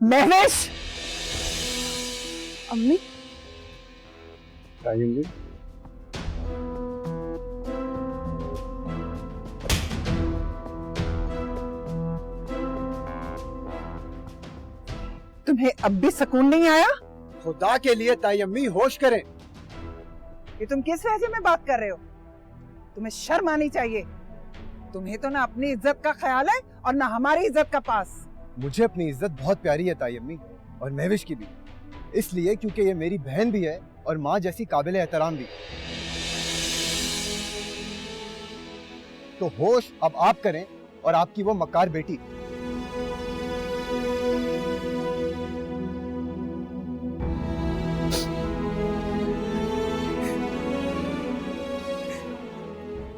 महवेश। अम्मी तुम्हें अब भी सुकून नहीं आया? खुदा के लिए ताई अम्मी होश करें। ये तुम किस लहजे में बात कर रहे हो? तुम्हें शर्म आनी चाहिए। तुम्हें तो ना अपनी इज्जत का ख्याल है और ना हमारी इज्जत का पास। मुझे अपनी इज्जत बहुत प्यारी है ताई अम्मी, और महविश की भी, इसलिए क्योंकि ये मेरी बहन भी है और माँ जैसी काबिल एहतराम भी। तो होश अब आप करें और आपकी वो मक्कार बेटी।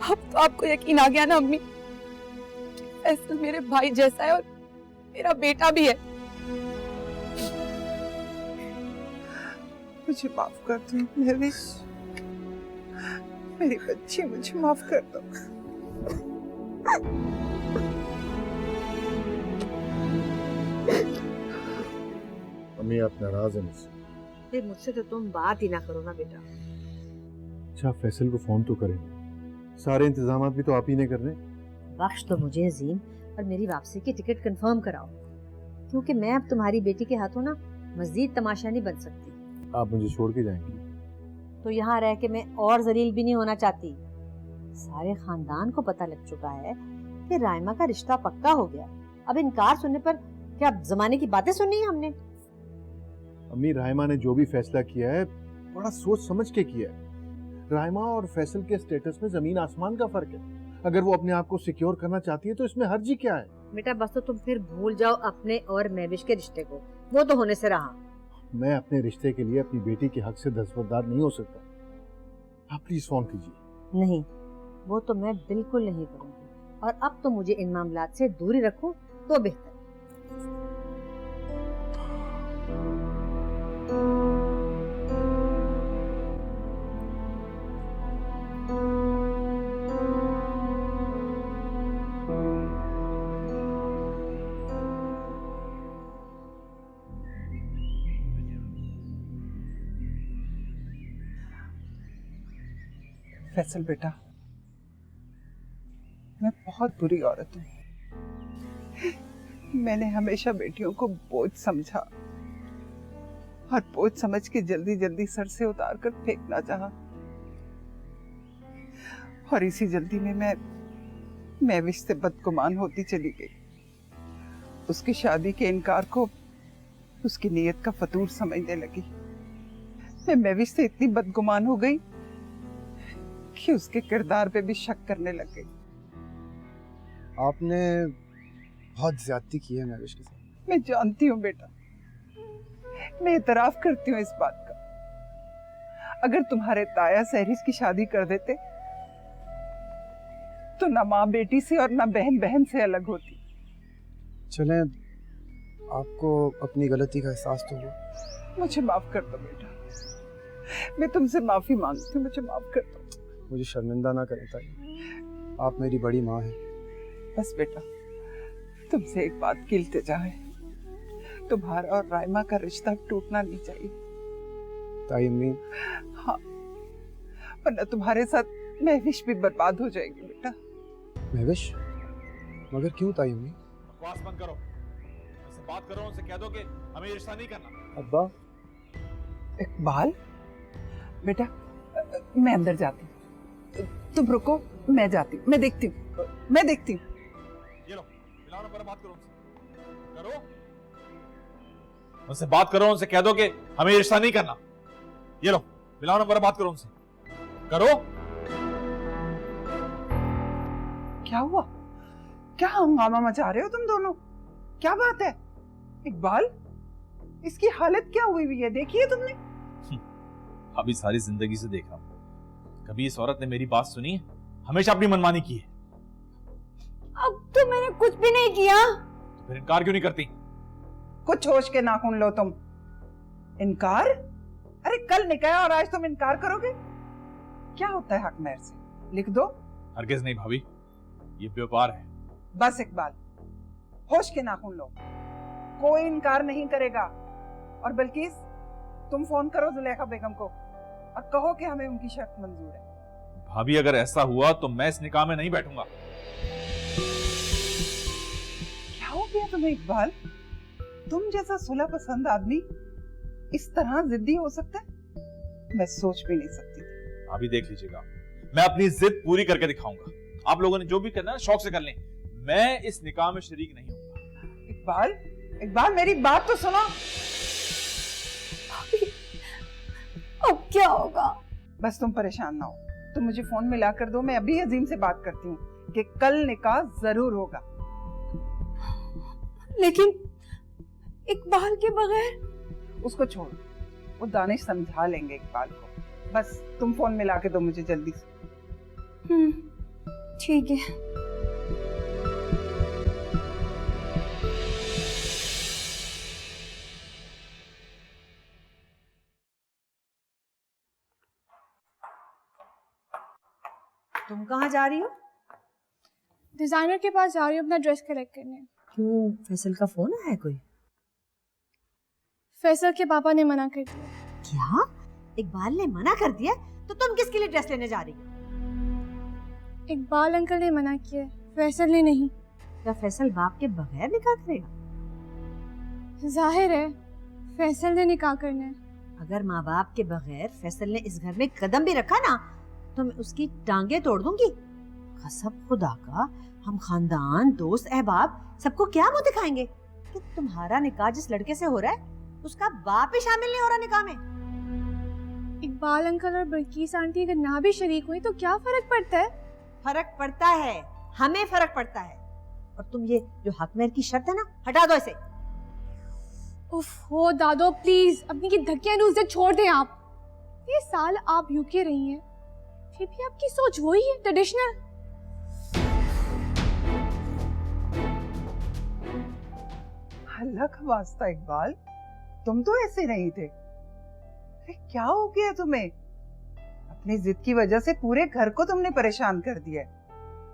अब तो आपको यकीन आ गया ना अम्मी, फैसल मेरे भाई जैसा है और मेरा बेटा भी है। मुझे माफ कर दो महविश, मेरी बच्ची, मुझे माफ कर दो। अम्मी आप नाराज हैं मुझसे? फिर मुझसे तो तुम बात ही ना करो ना बेटा। अच्छा फैसल को फोन तो करें, सारे इंतजाम भी तो आप ही ने करने। बख्श तो मुझे अजीम, और मेरी वापसी की टिकट कंफर्म कराओ, क्योंकि मैं अब तुम्हारी बेटी के हाथों ना मजीद तमाशा नहीं बन सकती। आप मुझे छोड़ के जाएंगी? तो यहाँ रह के मैं और जलील भी नहीं होना चाहती। सारे खानदान को पता लग चुका है कि राइमा का रिश्ता पक्का हो गया। अब इनकार सुनने पर क्या जमाने की बातें सुननी है हमने? अम्मी राइमा ने जो भी फैसला किया है बड़ा सोच समझ के किया है। राइमा और फैसल के स्टेटस में जमीन आसमान का फर्क है। अगर वो अपने आप को सिक्योर करना चाहती है तो इसमें हर्जी क्या है? बेटा बस तो तुम फिर भूल जाओ अपने और महविश के रिश्ते को, वो तो होने से रहा। मैं अपने रिश्ते के लिए अपनी बेटी के हक से दस्तबरदार नहीं हो सकता। आप प्लीज फोन कीजिए। नहीं, वो तो मैं बिल्कुल नहीं करूंगी, और अब तो मुझे इन मामलात से दूरी रखूं तो बेहतर। फैसल बेटा, मैं बहुत बुरी औरत हूँ। मैंने हमेशा बेटियों को बोझ समझा और बोझ समझ के जल्दी जल्दी सर से उतार कर फेंकना चाहा, और इसी जल्दी में मैं महविश से बदगुमान होती चली गई। उसकी शादी के इनकार को उसकी नीयत का फतूर समझने लगी। मैं महविश से इतनी बदगुमान हो गई कि उसके किरदार पे भी शक करने लग गई। आपने बहुत ज्यादती की है महविश के साथ। मैं जानती हूँ बेटा, मैं इतराफ करती हूँ इस बात का। अगर तुम्हारे ताया सहरिश की शादी कर देते तो ना माँ बेटी से और ना बहन बहन से अलग होती। चलें, आपको अपनी गलती का एहसास तो हुआ। मुझे माफ कर दो बेटा, मैं तुमसे माफी मांगती हूँ, मुझे माफ कर दो। मुझे शर्मिंदा ना करें ताई, आप मेरी बड़ी माँ हैं। बस बेटा, तुमसे एक बात की इल्तिजा है, तुम्हारा और राइमा का रिश्ता टूटना नहीं चाहिए। ताई अम्मी। हाँ, वरना तुम्हारे साथ महविश भी बर्बाद हो जाएगी बेटा। महविश? मगर क्यों ताई अम्मी? बकवास बंद करो, उनसे बात करो, उनसे कह दो कि हमें रिश्ता नहीं करना। अब्बा। इकबाल बेटा, मैं अंदर जाती हूँ, तुम रुको, मैं जाती हूँ, मैं देखती हूँ, मैं देखती हूँ। ये लो, मिलाओ नंबर, बात करो उनसे। करो, उनसे बात करो, उनसे कह दो कि हमें रिश्ता नहीं करना। ये लो, मिलाओ नंबर, बात करो उनसे। करो। क्या हुआ? क्या हंगामा मचा रहे हो तुम दोनों? क्या बात है? इकबाल, इसकी हालत क्या हुई है, देखी है तुमने? अभी सारी जिंदगी से देख रहा हूं, कभी इस औरत ने मेरी बात सुनी है? हमेशा अपनी मनमानी की है। अब तो मैंने कुछ भी नहीं किया। तो फिर इनकार क्यों नहीं करती? कुछ होश के नाखून लो तुम। इनकार? अरे कल निकाया और आज तुम इनकार करोगे? क्या होता है हक महर से? लिख दो। हरगिज नहीं भाभी, ये व्यापार है। बस इकबाल, होश के नाखून लो। कोई इनकार नहीं करेगा। और बल्किस, तुम फोन करो जुलेखा बेगम को और कहो कि हमें उनकी शर्त मंजूर है। भाभी अगर ऐसा हुआ तो मैं इस निकाह में नहीं बैठूंगा। क्या हो गया तुम्हें इकबाल? तुम जैसा सुलह पसंद आदमी इस तरह जिद्दी हो सकता है? मैं सोच भी नहीं सकती थी। भाभी देख लीजिएगा, मैं अपनी जिद पूरी करके दिखाऊंगा। आप लोगों ने जो भी करना है शौक से कर लें, मैं इस निकाह में शरीक नहीं हूँ। इकबाल, इकबाल मेरी बात तो सुनो। अब क्या होगा? बस तुम परेशान ना हो, तुम मुझे फोन मिला कर दो, मैं अभी अजीम से बात करती हूँ कि कल निकाह जरूर होगा। लेकिन इकबाल के बगैर? उसको छोड़, वो दानिश समझा लेंगे इकबाल को। बस तुम फोन मिला के दो मुझे जल्दी से। ठीक है। तुम कहाँ जा रही हो? डिजाइनर के पास जा रही हूँ अपना ड्रेस कलेक्ट करने। क्यों, फैसल का फोन आया है कोई? फैसल के पापा ने मना कर दिया। क्या? इकबाल ने मना कर दिया? तो तुम किसके लिए ड्रेस लेने जा रही हो? इकबाल अंकल ने मना किया, फैसल ने नहीं। क्या फैसल बाप के बगैर निकाह करेगा? जाहिर है फैसल ने निकाह करना है। अगर माँ बाप के बगैर फैसल ने इस घर में कदम भी रखा ना तो मैं उसकी टांगे तोड़ दूंगी। कसम खुदा का, हम खानदान, दोस्त, अहबाब सबको क्या मुंह दिखाएंगे कि तुम्हारा निकाह जिस लड़के से हो रहा है उसका बाप ही शामिल नहीं हो रहा निकाह में। इकबाल अंकल और बल्कीस आंटी अगर ना भी शरीक हुई तो क्या फर्क पड़ता है? फर्क पड़ता है, हमें फर्क पड़ता है। और तुम ये जो हकमेर की शर्त है ना, हटा दो इसे। उफ हो दादो, प्लीज अपनी की धक्कियां नूज़े छोड़ दें आप। ये साल आप यूके रही हैं, फिर भी आपकी सोच वही है, ट्रेडिशनल। अल्लाह का वास्ता इकबाल, तुम तो ऐसे नहीं थे। अरे क्या हो गया तुम्हें? अपनी जिद की वजह से पूरे घर को तुमने परेशान कर दिया है।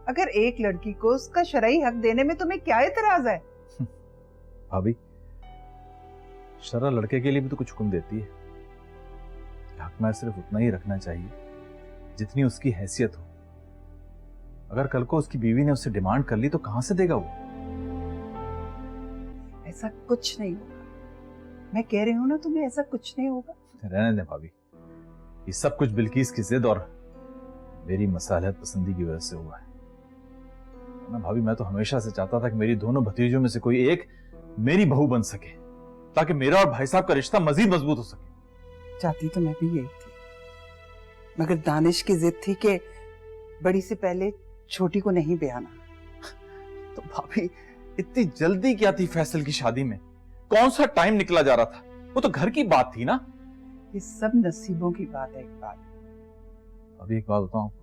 अगर एक लड़की को उसका शरई हक देने में तुम्हें क्या इतराज है? भाभी, शरअ लड़के के लिए भी तो कुछ हुक्म देती है। हक में सिर्फ उतना ही रखना चाहिए जितनी उसकी हैसियत हो। अगर कल को उसकी बीवी ने उससे डिमांड कर ली तो कहां से देगा वो? ऐसा कुछ नहीं होगा, मैं कह रही हूँ ना तुम्हें, ऐसा कुछ नहीं होगा। रहने दें भाभी, ये सब कुछ बिल्कीस की जिद और मेरी मसालहत पसंदी की वजह से हुआ है ना। भाभी, मैं तो हमेशा से चाहता था कि मेरी दोनों भतीजों में से कोई एक मेरी बहू बन सके, ताकि मेरा और भाई साहब का रिश्ता मजीद मजबूत हो सके। चाहती तो मैं भी यही थी, मगर दानिश की जिद थी कि बड़ी से पहले छोटी को नहीं ब्याना। तो भाभी, इतनी जल्दी क्या थी फैसल की शादी में? कौन सा टाइम निकला जा रहा था? वो तो घर की बात थी ना। ये सब नसीबों की बात है इकबाल। अभी एक बात बताऊं आपको,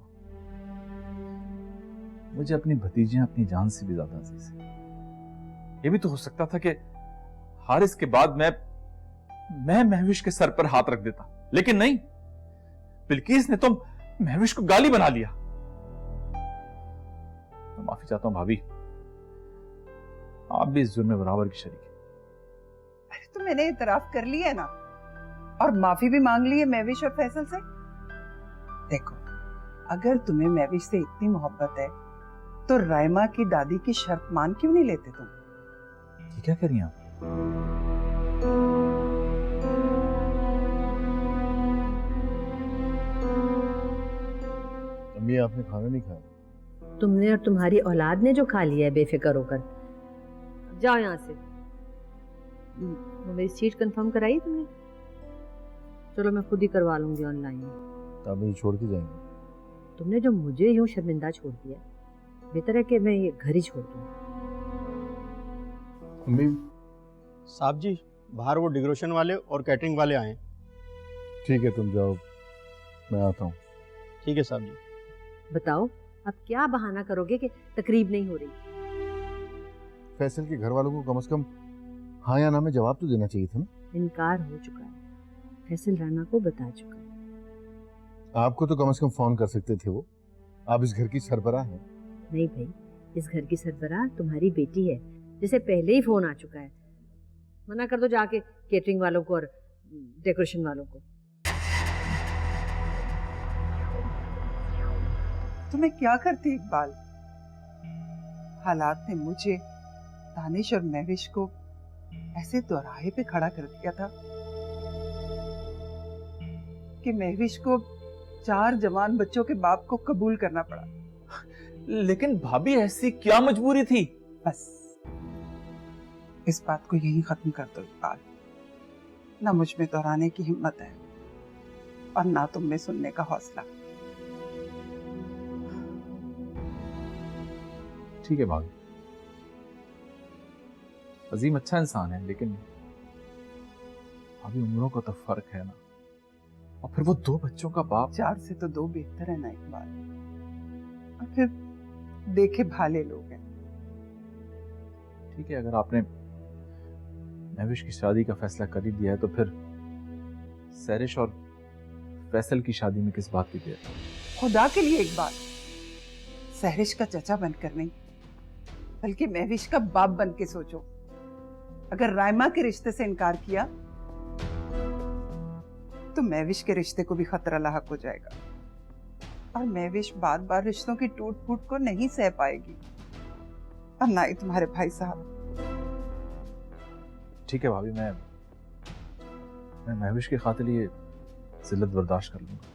मुझे अपनी भतीजियां अपनी जान से भी ज्यादा अजीज है। ये भी तो हो सकता था कि हारिस के बाद मैं महविश के सर पर हाथ रख देता, लेकिन नहीं, बिल्कीस ने तो महविश को गाली बना लिया। मैं माफी चाहता हूं भाभी, आप भी इस जुर्म में बराबर की शरीक है। अरे तो मैंने इतराफ कर लिया ना, और माफी भी मांग ली है महविश और फैसल से। देखो, अगर तुम्हें महविश से इतनी मोहब्बत है तो रायमा की दादी की शर्त मान क्यों नहीं लेते तुम? ये क्या करिए आप? अम्मी, आपने खाना नहीं खाया? तुमने और तुम्हारी औलाद ने जो खा लिया है बेफिक्र होकर। जाओ यहाँ से। मेरी सीट कंफर्म कराई तुमने? चलो मैं खुद ही करवा लूंगी ऑनलाइन। तो आप मुझे छोड़ के जाएंगे? तुमने जो मुझे यूं शर्मिंदा छोड़ दिया, बेहतर है कि मैं ये घर ही छोड़ दूं। अम्मी, साहब जी, बाहर वो डेकोरेशन वाले और कैटरिंग वाले आए हैं। ठीक है, तुम जाओ, मैं आता हूँ। ठीक है साहब जी। बताओ अब क्या बहाना करोगे कि तकरीब नहीं हो रही? फैसल के घर वालों को कम से कम हाँ या ना में जवाब तो देना चाहिए था ना। इनकार हो चुका है, फैसल राना को बता चुका है। आपको तो कम से कम फोन कर सकते थे वो। आप इस घर की सरबराह हैं। नहीं भाई, इस घर की सरबराह तुम्हारी बेटी है, जिसे पहले ही फोन आ चुका है। मना कर दो जाके केटरिंग वालों को और डेकोरेशन वालों को। तो मैं क्या करती इकबाल? हालात ने मुझे, दानिश और महविश को ऐसे दोराहे पे खड़ा कर दिया था कि महविश को 4 जवान बच्चों के बाप को कबूल करना पड़ा। लेकिन भाभी ऐसी क्या मजबूरी थी? बस इस बात को यही खत्म कर दो इकबाल। ना मुझ में दोहराने की हिम्मत है और ना तुम में सुनने का हौसला। ठीक है भाभी, अजीम अच्छा इंसान है, लेकिन अभी उम्रों का तो फर्क है ना, और फिर वो 2 बच्चों का बाप। 4 से तो 2 बेहतर है ना इकबाल। और फिर देखे भाले लोग हैं। ठीक है, अगर आपने महविश की शादी का फैसला कर ही दिया है तो फिर सैरिश और फैसल की शादी में किस बात की देर? खुदा के लिए इकबाल, सहरिश का चचा बनकर नहीं बल्कि महविश का बाप बन के सोचो। अगर रायमा के रिश्ते से इनकार किया तो महविश के रिश्ते को भी खतरा लाहक हो जाएगा और महविश बार बार रिश्तों की टूट फूट को नहीं सह पाएगी और ना ही तुम्हारे भाई साहब। ठीक है भाभी, मैं महविश की खातिर ये जिल्लत बर्दाश्त कर लूंगा।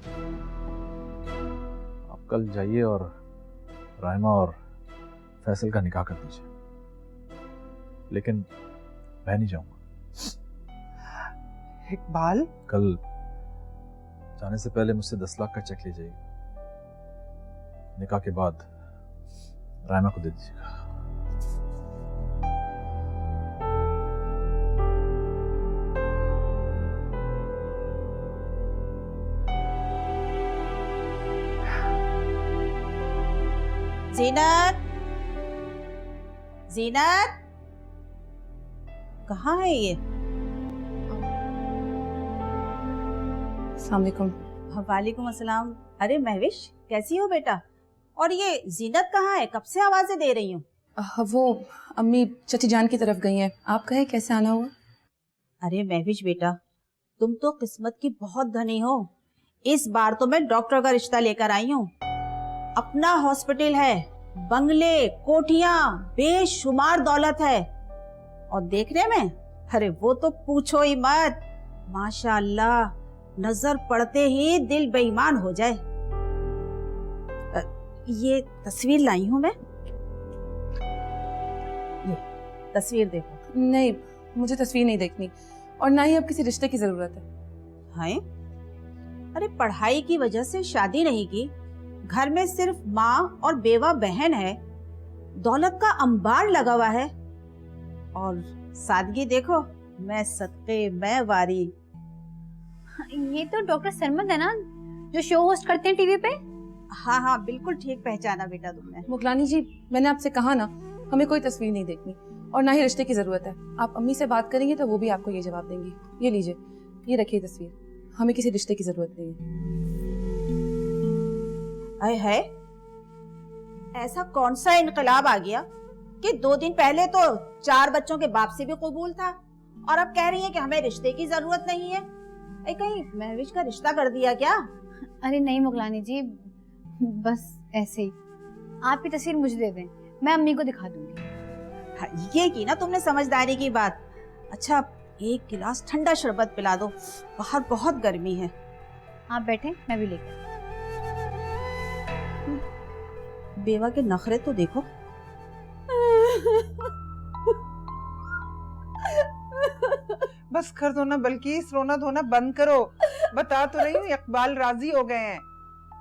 आप कल जाइए और रायमा और फैसल का निकाह कर दीजिए, लेकिन मैं नहीं जाऊंगा। इकबाल, कल जाने से पहले मुझसे 10 लाख का चेक ले जाइए, निकाह के बाद रायमा को दे दीजिएगा। ज़ीनत, ज़ीनत, कहाँ है ये? अस्सलाम वालेकुम। वालेकुम अस्सलाम। अरे महविश, कैसी हो बेटा? और ये ज़ीनत कहाँ है? कब से आवाजें दे रही हूँ। वो अम्मी चची जान की तरफ गई हैं। आप कहे कैसे आना हुआ? अरे महविश बेटा, तुम तो किस्मत की बहुत धनी हो। इस बार तो मैं डॉक्टर का रिश्ता लेकर आई हूँ। अपना हॉस्पिटल है, बंगले, कोठियां, बेशुमार दौलत है, और देखने में, अरे वो तो पूछो ही मत। माशाअल्लाह, नजर पड़ते ही दिल बेईमान हो जाए। ये तस्वीर लाई हूं मैं, ये तस्वीर देखो। नहीं, मुझे तस्वीर नहीं देखनी और ना ही अब किसी रिश्ते की जरूरत है। हैं? अरे पढ़ाई की वजह से शादी नहीं की, घर में सिर्फ माँ और बेवा बहन है, दौलत का अंबार लगा हुआ है, और सादगी देखो, मैं सदके मैं वारी। ये तो डॉक्टर सरमद है ना, जो शो होस्ट करते हैं टीवी पे? हाँ हाँ, बिल्कुल ठीक पहचाना बेटा तुमने। मुगलानी जी, मैंने आपसे कहा ना, हमें कोई तस्वीर नहीं देखनी और ना ही रिश्ते की जरूरत है। आप अम्मी से बात करेंगे तो वो भी आपको ये जवाब देंगी। ये लीजिए, ये रखिए तस्वीर, हमें किसी रिश्ते की जरूरत नहीं है। है ऐसा कौन सा इनकलाब आ गया कि 2 दिन पहले तो 4 बच्चों के बाप से भी कबूल था, और अब कह रही है कि हमें रिश्ते की जरूरत नहीं है। कहीं महविश का रिश्ता कर दिया क्या? अरे नहीं मुगलानी जी, बस ऐसे ही। आपकी तस्वीर मुझे दे दें, मैं अम्मी को दिखा दूंगी। हाँ, ये की ना तुमने समझदारी की बात। अच्छा, 1 गिलास ठंडा शरबत पिला दो, बाहर बहुत गर्मी है। आप बैठे, मैं भी लेकर। बेवा के नखरे तो देखो। बस कर दो ना, बल्कि रोना धोना बंद करो। बता तो रही हूँ, इकबाल राजी हो गए हैं।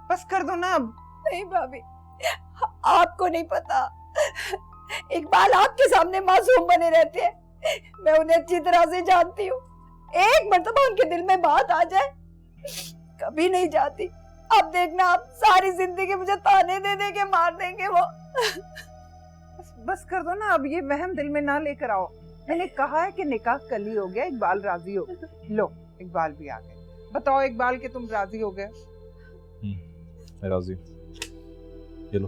बस कर दो ना अब। नहीं भाभी, आपको नहीं पता, इकबाल आपके सामने मासूम बने रहते हैं। मैं उन्हें अच्छी तरह से जानती हूँ। एक मर्तबा उनके दिल में बात आ जाए, कभी नहीं जाती। अब देखना, आप सारी जिंदगी मुझे ताने दे दे के मार देंगे वो। बस कर दो ना अब, ये वहम दिल में ना लेकर आओ। मैंने कहा है कि निकाह कल ही हो गया, इकबाल राजी हो। लो, इकबाल भी आ गए। बताओ इकबाल के तुम राजी हो गए? मैं राजी। ये लो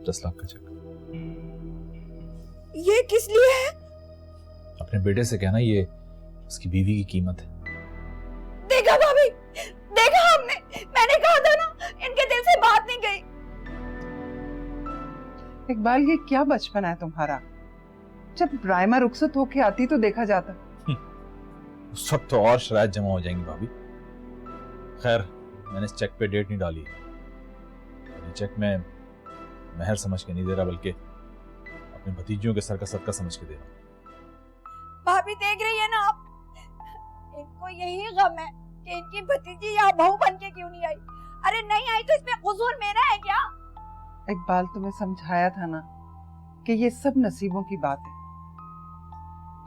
10 लाख का चेक। ये किस लिए है? अपने बेटे से कहना ये उसकी बीवी की कीमत है। देखा भाभी, देखा हमने, मैंने कहा था ना इनके दिल से बात नहीं गई। इकबाल, ये क्या बचपना है तुम्हारा? जब राइमा रुखसत होके आती तो देखा जाता। उस वक्त तो और शरायत जमा हो जाएंगी भाभी। खैर, मैंने इस चेक पे डेट नहीं डाली है। ये चेक मैं महर समझ के नहीं दे रहा, बल्कि अपने भतीजियों के सर का सदका समझ के दे रहा हूँ। भाभी देख रही है ना आप, इनको यही गम है कि इनकी भतीजी यहाँ बहू बन के क्यों नहीं आई। अरे नहीं आई तो इसमें कसूर मेरा है क्या? इकबाल, तुम्हें समझाया था ना कि ये सब नसीबों की बात है।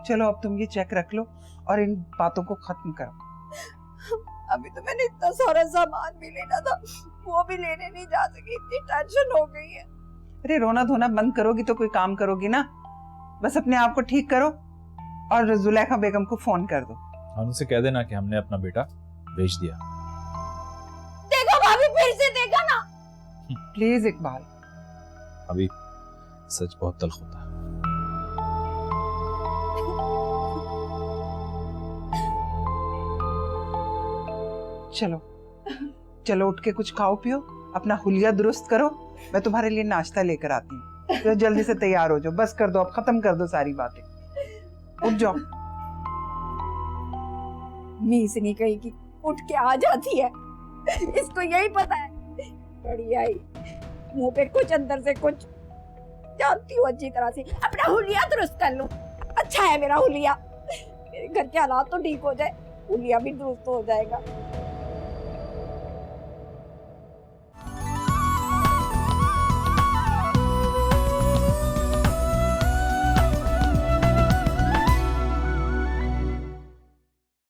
चलो अब तुम ये चेक रख लो और इन बातों को खत्म करो। अभी तो मैंने इतना सारा सामान भी लेना था, वो भी लेने नहीं जा सकी, इतनी टेंशन हो गई है। अरे रोना धोना बंद करोगी तो कोई काम करोगी ना। बस अपने आप को ठीक करो और जुलेखा बेगम को फोन कर दो। और उनसे कह देना कि हमने अपना बेटा बेच दिया। देखा भाभी, फिर से देखा ना। प्लीज इकबाल। अभी सच बहुत तल्ख होता है। चलो चलो, उठ के कुछ खाओ पियो, अपना हुलिया दुरुस्त करो। मैं तुम्हारे लिए नाश्ता लेकर आती हूँ। तो जल्दी से तैयार हो जाओ। बस कर दो, अब खत्म कर दो सारी बातें। उठ जाओ। मीस नहीं कहेगी, उठ के आ जाती है। इसको यही पता है। बड़ी आई, मुंह पे कुछ अंदर से कुछ। जानती हूँ अच्छी तरह से। अपना हुलिया दुरुस्त कर लो। अच्छा है मेरा हुलिया। मेरे घर के हालात तो ठीक हो जाए, हुलिया भी दुरुस्त हो जाएगा।